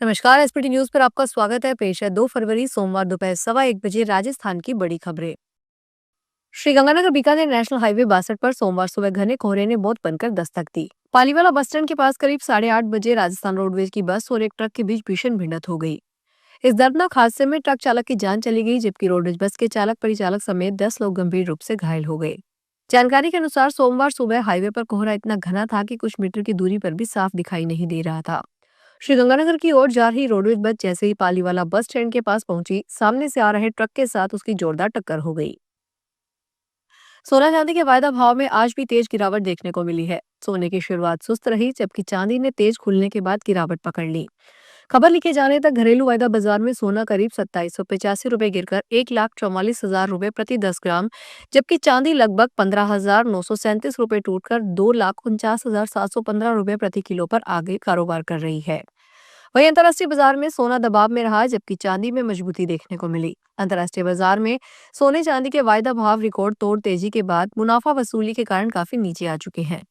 नमस्कार। SPT news पर आपका स्वागत है। पेश है 2 फरवरी सोमवार दोपहर 1:15 बजे राजस्थान की बड़ी खबरें। श्रीगंगानगर बीकानेर नेशनल हाईवे 62 पर सोमवार सुबह घने कोहरे ने मौत बनकर दस्तक दी। पालीवाला बस स्टैंड के पास करीब 8:30 बजे राजस्थान रोडवेज की बस और एक ट्रक के बीच भीषण भिड़ंत हो गई। इस दर्दनाक हादसे में ट्रक चालक की जान चली गई, जबकि रोडवेज बस के चालक परिचालक समेत 10 लोग गंभीर रूप से घायल हो गए। जानकारी के अनुसार सोमवार सुबह हाईवे पर कोहरा इतना घना था कि कुछ मीटर की दूरी पर भी साफ दिखाई नहीं दे रहा था। श्रीगंगानगर की ओर जा रही रोडवेज बस जैसे ही पालीवाला बस स्टैंड के पास पहुंची, सामने से आ रहे ट्रक के साथ उसकी जोरदार टक्कर हो गई। सोना चांदी के वायदा भाव में आज भी तेज गिरावट देखने को मिली है। सोने की शुरुआत सुस्त रही, जबकि चांदी ने तेज खुलने के बाद गिरावट पकड़ ली। खबर लिखे जाने तक घरेलू वायदा बाजार में सोना करीब 2785 रुपए गिरकर 1,44,000 रुपए प्रति 10 ग्राम, जबकि चांदी लगभग 15,937 रुपए टूटकर 2,49,715 रुपए प्रति किलो पर आगे कारोबार कर रही है। वहीं अंतर्राष्ट्रीय बाजार में सोना दबाव में रहा, जबकि चांदी में मजबूती देखने को मिली। अंतर्राष्ट्रीय बाजार में सोने चांदी के वायदा भाव रिकॉर्ड तोड़ तेजी के बाद मुनाफा वसूली के कारण काफी नीचे आ चुके हैं।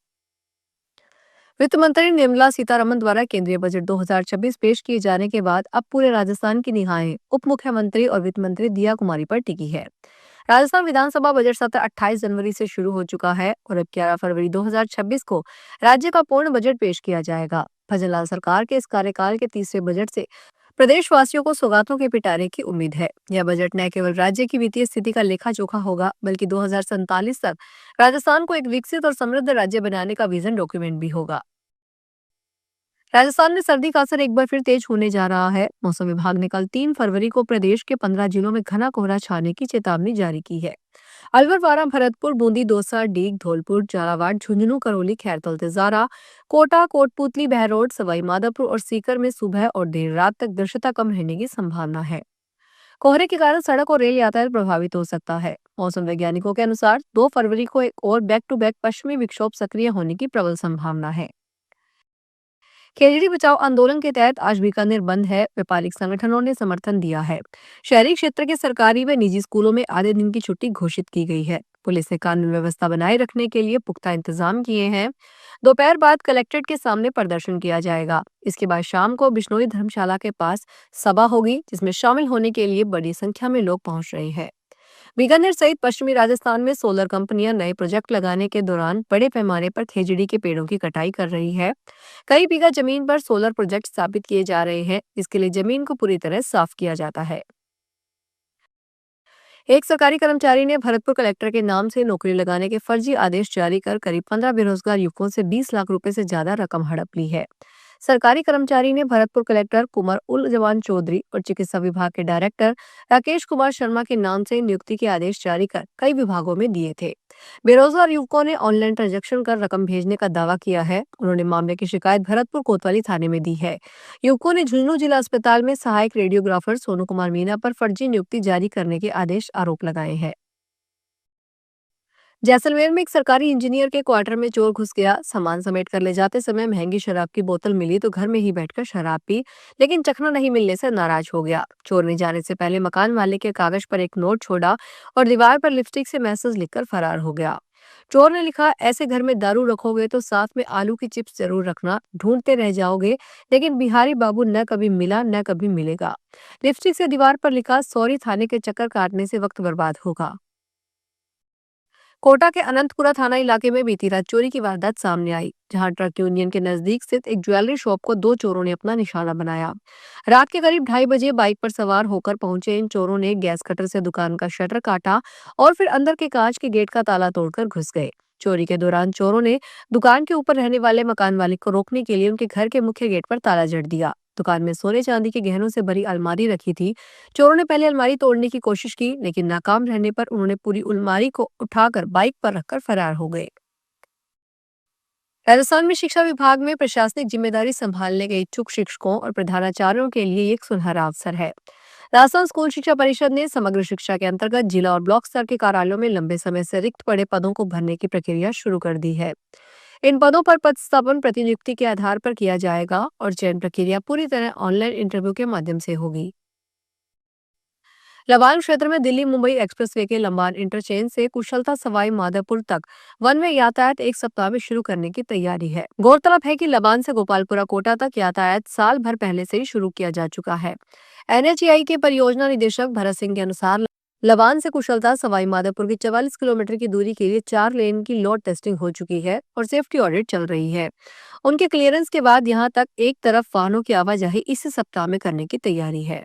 वित्त मंत्री निर्मला सीतारमण द्वारा केंद्रीय बजट 2026 पेश किए जाने के बाद अब पूरे राजस्थान की निगाहें उप मुख्यमंत्री और वित्त मंत्री दिया कुमारी पर टिकी है। राजस्थान विधानसभा बजट सत्र 28 जनवरी से शुरू हो चुका है और अब 11 फरवरी 2026 को राज्य का पूर्ण बजट पेश किया जाएगा। भजनलाल सरकार के इस कार्यकाल के तीसरे बजट से प्रदेशवासियों को सौगातों के पिटारे की उम्मीद है। यह बजट न केवल राज्य की वित्तीय स्थिति का लेखा जोखा होगा, बल्कि 2047 तक राजस्थान को एक विकसित और समृद्ध राज्य बनाने का विजन डॉक्यूमेंट भी होगा। राजस्थान में सर्दी का असर एक बार फिर तेज होने जा रहा है। मौसम विभाग ने कल 3 फरवरी को प्रदेश के 15 जिलों में घना कोहरा छाने की चेतावनी जारी की है। अलवर, बारां, भरतपुर, बूंदी, दौसा, डीग, धौलपुर, झालावाड़, झुंझुनू, करौली, खैरतल, तिजारा, कोटा, कोटपुतली, बहरोड, सवाई माधोपुर और सीकर में सुबह और देर रात तक दृश्यता कम रहने की संभावना है। कोहरे के कारण सड़क और रेल यातायात प्रभावित हो सकता है। मौसम वैज्ञानिकों के अनुसार 2 फरवरी को एक और बैक टू बैक पश्चिमी विक्षोभ सक्रिय होने की प्रबल संभावना है। केजड़ी बचाओ आंदोलन के तहत आज बीकानेर बंद है। व्यापारिक संगठनों ने समर्थन दिया है। शहरी क्षेत्र के सरकारी व निजी स्कूलों में आधे दिन की छुट्टी घोषित की गई है। पुलिस ने कानून व्यवस्था बनाए रखने के लिए पुख्ता इंतजाम किए हैं। दोपहर बाद कलेक्ट्रेट के सामने प्रदर्शन किया जाएगा। इसके बाद शाम को बिश्नोई धर्मशाला के पास सभा होगी, जिसमें शामिल होने के लिए बड़ी संख्या में लोग पहुंच रहे हैं। बीकानेर सहित पश्चिमी राजस्थान में सोलर कंपनियां नए प्रोजेक्ट लगाने के दौरान बड़े पैमाने पर खेजड़ी के पेड़ों की कटाई कर रही है। कई बीघा जमीन पर सोलर प्रोजेक्ट स्थापित किए जा रहे हैं। इसके लिए जमीन को पूरी तरह साफ किया जाता है। एक सरकारी कर्मचारी ने भरतपुर कलेक्टर के नाम से नौकरी लगाने के फर्जी आदेश जारी कर करीब 15 बेरोजगार युवकों से 20 लाख रुपए से ज्यादा रकम हड़प ली है। सरकारी कर्मचारी ने भरतपुर कलेक्टर कुमार उल जवान चौधरी और चिकित्सा विभाग के डायरेक्टर राकेश कुमार शर्मा के नाम से नियुक्ति के आदेश जारी कर कई विभागों में दिए थे। बेरोजगार युवकों ने ऑनलाइन ट्रांजैक्शन कर रकम भेजने का दावा किया है। उन्होंने मामले की शिकायत भरतपुर कोतवाली थाने में दी है। युवकों ने झुंझुनू जिला अस्पताल में सहायक रेडियोग्राफर सोनू कुमार मीना पर फर्जी नियुक्ति जारी करने के आदेश आरोप लगाए हैं। जैसलमेर में एक सरकारी इंजीनियर के क्वार्टर में चोर घुस गया। सामान समेट कर ले जाते समय महंगी शराब की बोतल मिली तो घर में ही बैठकर शराब पी, लेकिन चखना नहीं मिलने से नाराज हो गया। चोर ने जाने से पहले मकान मालिक के कागज पर एक नोट छोड़ा और दीवार पर लिपस्टिक से मैसेज लिखकर फरार हो गया। चोर ने लिखा, ऐसे घर में दारू रखोगे तो साथ में आलू की चिप्स जरूर रखना, ढूंढते रह जाओगे, लेकिन बिहारी बाबू न कभी मिला न कभी मिलेगा। लिपस्टिक से दीवार पर लिखा, सॉरी थाने के चक्कर काटने से वक्त बर्बाद होगा। कोटा के अनंतपुरा थाना इलाके में बीती रात चोरी की वारदात सामने आई, जहां ट्रक यूनियन के नजदीक स्थित एक ज्वेलरी शॉप को 2 चोरों ने अपना निशाना बनाया। रात के करीब 2:30 बजे बाइक पर सवार होकर पहुंचे इन चोरों ने गैस कटर से दुकान का शटर काटा और फिर अंदर के कांच के गेट का ताला तोड़कर घुस गए। चोरी के दौरान चोरों ने दुकान के ऊपर रहने वाले मकान मालिक को रोकने के लिए उनके घर के मुख्य गेट पर ताला जड़ दिया। दुकान में सोने चांदी के गहनों से भरी अलमारी रखी थी। चोरों ने पहले अलमारी तोड़ने की कोशिश की, लेकिन नाकाम रहने पर उन्होंने पूरी अलमारी को उठाकर बाइक पर रखकर फरार हो गए। राजस्थान में शिक्षा विभाग में प्रशासनिक जिम्मेदारी संभालने के इच्छुक शिक्षकों और प्रधानाचार्यों के लिए एक सुनहरा अवसर है। राजस्थान स्कूल शिक्षा परिषद ने समग्र शिक्षा के अंतर्गत जिला और ब्लॉक स्तर के कार्यालयों में लंबे समय से रिक्त पड़े पदों को भरने की प्रक्रिया शुरू कर दी है। इन पदों पर पदस्थापन प्रतिनियुक्ति के आधार पर किया जाएगा और चयन प्रक्रिया पूरी तरह ऑनलाइन इंटरव्यू के माध्यम से होगी। लबान क्षेत्र में दिल्ली मुंबई एक्सप्रेसवे के लंबान इंटरचेंज से कुशलता सवाई माधोपुर तक वन वे यातायात एक सप्ताह में शुरू करने की तैयारी है। गौरतलब है कि लबान से गोपालपुरा कोटा तक यातायात साल भर पहले से ही शुरू किया जा चुका है। एनएचएआई के परियोजना निदेशक भरत सिंह के अनुसार लबान से कुशलता सवाई माधोपुर की 44 किलोमीटर की दूरी के लिए 4 लेन की लोड टेस्टिंग हो चुकी है और सेफ्टी ऑडिट चल रही है। उनके क्लियरेंस के बाद यहां तक एक तरफ वाहनों की आवाजाही इसी सप्ताह में करने की तैयारी है।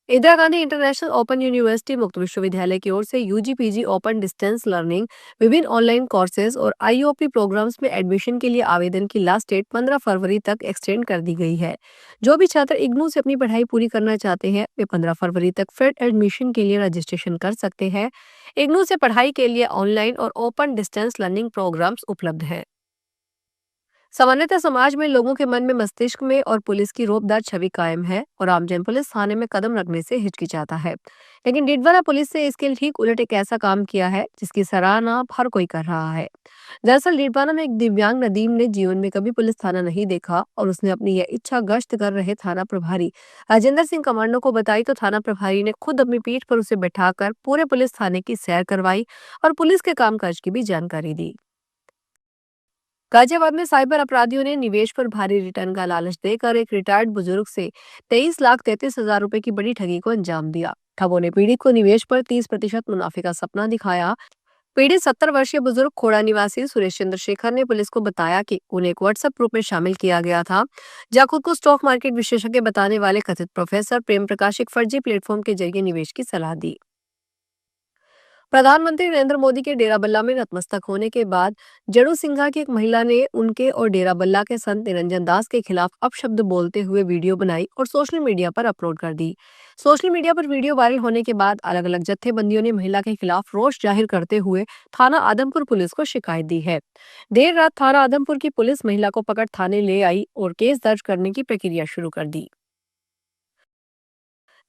Indira Gandhi international open university मुक्त विश्वविद्यालय की ओर से UG PG open distance learning विभिन्न ऑनलाइन कोर्सेज और आईओपी प्रोग्राम्स में एडमिशन के लिए आवेदन की लास्ट डेट 15 फरवरी तक एक्सटेंड कर दी गई है। जो भी छात्र इग्नू से अपनी पढ़ाई पूरी करना चाहते हैं वे 15 फरवरी तक फिर एडमिशन के लिए रजिस्ट्रेशन कर सकते हैं। इग्नू से पढ़ाई के लिए ऑनलाइन और ओपन डिस्टेंस लर्निंग प्रोग्राम्स उपलब्ध हैं। सामान्यतः समाज में लोगों के मन में मस्तिष्क में और पुलिस की रौबदार छवि कायम है और आमजन पुलिस थाने में कदम रखने से हिचकिचाता है। लेकिन डिडवाना पुलिस ने इसके ठीक उलट एक ऐसा काम किया है जिसकी सराहना अब हर कोई कर रहा है। दरअसल डिडवाना में एक दिव्यांग नदीम ने जीवन में कभी पुलिस थाना नहीं देखा और उसने अपनी यह इच्छा गश्त कर रहे थाना प्रभारी राजेंद्र सिंह कमांडो को बताई तो थाना प्रभारी ने खुद अपनी पीठ पर उसे बैठाकर पूरे पुलिस थाने की सैर करवाई और पुलिस के कामकाज की भी जानकारी दी। गाजियाबाद में साइबर अपराधियों ने निवेश पर भारी रिटर्न का लालच देकर एक रिटायर्ड बुजुर्ग से 23,33,000 रुपए की बड़ी ठगी को अंजाम दिया। ठगों ने पीड़ित को निवेश पर 30% मुनाफे का सपना दिखाया। पीड़ित 70 वर्षीय बुजुर्ग खोड़ा निवासी सुरेश चंद्रशेखर ने पुलिस को बताया कि उन्हें एक व्हाट्सएप ग्रुप में शामिल किया गया था जहां खुद को स्टॉक मार्केट विशेषज्ञ बताने वाले कथित प्रोफेसर प्रेम प्रकाश एक फर्जी प्लेटफॉर्म के जरिए निवेश की सलाह दी। प्रधानमंत्री नरेंद्र मोदी के डेरा बल्ला में नतमस्तक होने के बाद जड़ू सिंघा की एक महिला ने उनके और डेरा बल्ला के संत निरंजन दास के खिलाफ अपशब्द बोलते हुए वीडियो बनाई और सोशल मीडिया पर अपलोड कर दी। सोशल मीडिया पर वीडियो वायरल होने के बाद अलग अलग जत्थेबंदियों ने महिला के खिलाफ रोष जाहिर करते हुए थाना आदमपुर पुलिस को शिकायत दी है। देर रात थाना आदमपुर की पुलिस महिला को पकड़ थाने ले आई और केस दर्ज करने की प्रक्रिया शुरू कर दी।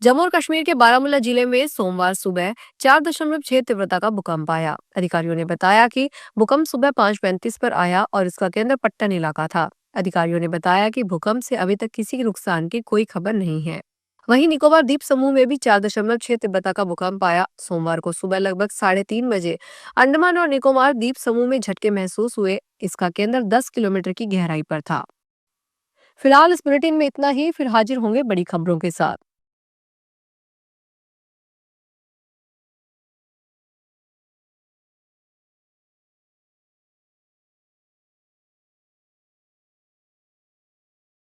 जम्मू और कश्मीर के बारामूला जिले में सोमवार सुबह 4.6 तीव्रता का भूकंप आया। अधिकारियों ने बताया कि भूकंप सुबह 5:35 पर आया और इसका केंद्र पट्टन इलाका था। अधिकारियों ने बताया कि भूकंप से अभी तक किसी के नुकसान की कोई खबर नहीं है। वहीं निकोबार द्वीप समूह में भी 4.6 तीव्रता का भूकंप आया। सोमवार को सुबह लगभग 3:30 बजे अंडमान और निकोबार द्वीप समूह में झटके महसूस हुए। इसका केंद्र 10 किलोमीटर की गहराई पर था। फिलहाल इस बुलेटिन में इतना ही, फिर हाजिर होंगे बड़ी खबरों के साथ।